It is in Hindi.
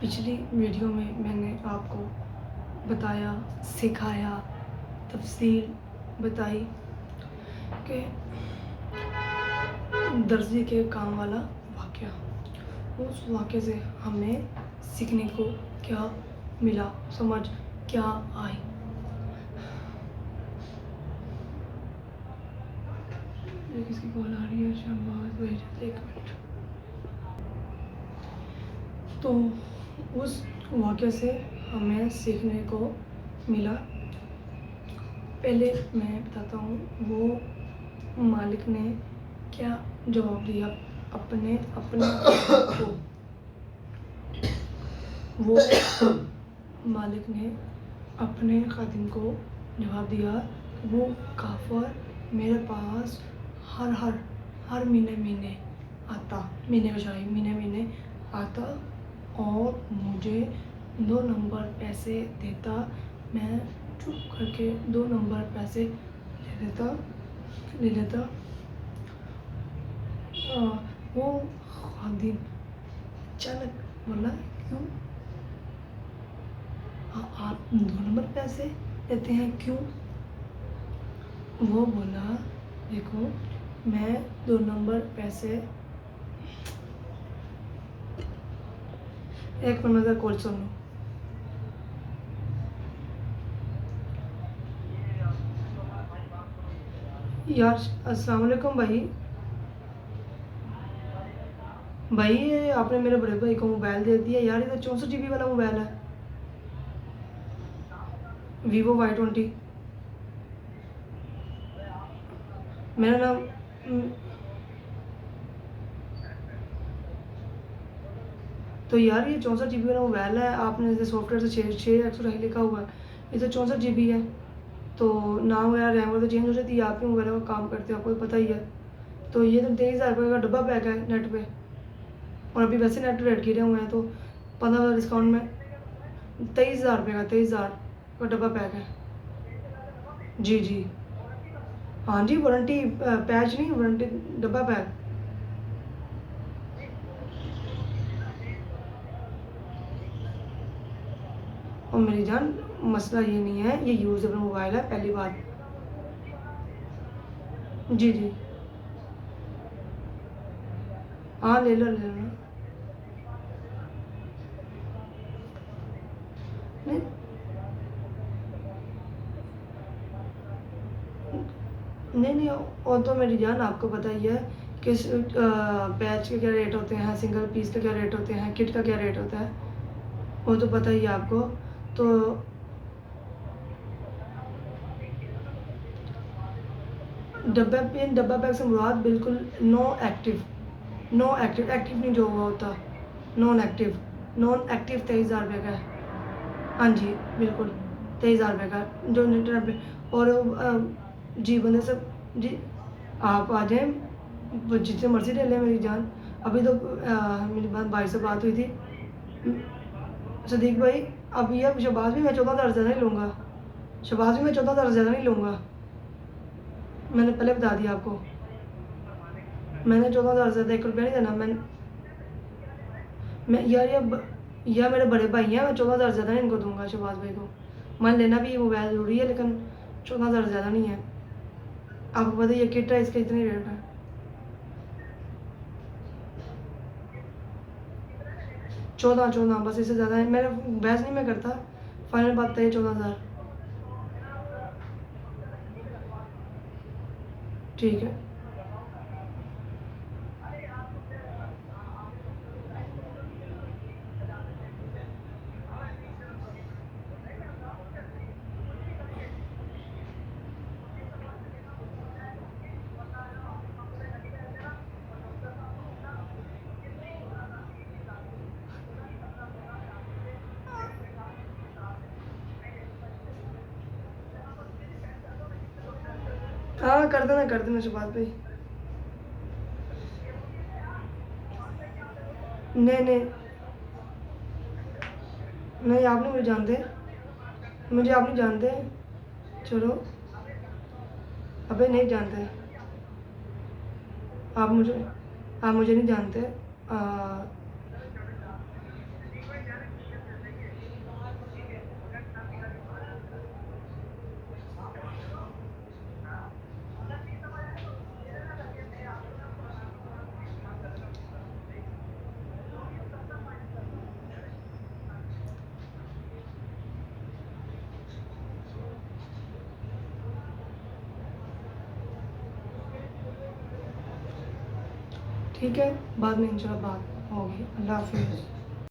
पिछली वीडियो में मैंने आपको बताया, सिखाया, तफसील बताई कि दर्जी के काम वाला वाक़या। उस वाक़े से हमें सीखने को क्या मिला, समझ क्या आई। ये किसकी कॉल आ रही है? शहबाज भाई, एक मिनट। तो उस वाक़े से हमें सीखने को मिला। पहले मैं बताता हूँ वो मालिक ने क्या जवाब दिया अपने को। वो मालिक ने अपने खादिम को जवाब दिया, वो काफर मेरे पास हर महीने आता, महीने आता और मुझे 2 नंबर पैसे देता। मैं चुप करके 2 नंबर पैसे ले लेता। वो खादिम अचानक बोला, क्यों आप 2 नंबर पैसे लेते हैं, क्यों? वो बोला, देखो मैं 2 नंबर पैसे, एक मिनट का कॉल सुनो। यार अस्सलाम वालेकुम भाई ये आपने मेरे बड़े भाई को मोबाइल दे दिया यार। ये तो 64 GB वाला मोबाइल है, Vivo Y20। मेरा नाम तो यार ये 64 GB वाला मोबाइल है। आपने जैसे सॉफ्टवेयर से 6 लिखा हुआ है, ये तो 64 GB है। तो नाम वगैरह रैम वगैरह चेंज हो जाती है। आपके मोबाइल का काम करते हो, आपको पता ही है। तो ये तो 23,000 रुपये का डब्बा पैक है नेट पे, और अभी वैसे नेट रेट गिरे हुए हैं तो 15 डिस्काउंट में 23,000 रुपये का 23,000 का डब्बा पैक है। जी जी हाँ जी, वारंटी पैच नहीं, वारंटी डब्बा पैक। और मेरी जान मसला ये नहीं है, ये यूजेबल मोबाइल है पहली बात। जी जी हाँ, ले लो नहीं नहीं, और तो मेरी जान आपको पता ही है कि पैच के क्या रेट होते हैं, सिंगल पीस के क्या रेट होते हैं, किट का क्या रेट होता है, वो तो पता ही है आपको। तो डब्बा पैक से मुराद बिल्कुल नो एक्टिव नहीं जो हुआ होता, नॉन एक्टिव 23,000 रुपये का है। हाँ जी बिल्कुल 23,000 रुपये का जो इंटरनेट पे। और जी बंदे सब जी, आप आ जाएँ, वो जितने मर्जी ले लें मेरी जान। अभी तो मेरी भाई से बात हुई थी, सदीक भाई। अभी अब शहबाज भी मैं 14,000 ज़्यादा नहीं लूँगा, शहबाज भी मैं 14,000 ज़्यादा नहीं लूँगा। मैंने पहले बता दिया आपको, मैंने 14,000 ज़्यादा 1 रुपया नहीं देना। मैं यार मेरे बड़े भाई हैं, मैं 14,000 ज़्यादा नहीं इनको दूंगा शहबाज भाई को। मान लेना भी मोबाइल ज़रूरी है, लेकिन 14,000 ज़्यादा नहीं है। आपको पता है किट है, इसका इतनी रेट है। 14 बस, इससे ज़्यादा है। मेरा बहस नहीं मैं करता, फाइनल बात है 14,000। ठीक है। हाँ कर देना शहबाज भाई। नहीं नहीं, आप नहीं मुझे जानते, मुझे आप नहीं जानते। चलो अबे नहीं जानते आप मुझे नहीं जानते। ठीक है, बाद में इंशाल्लाह बात होगी। अल्लाह हाफ़िज़।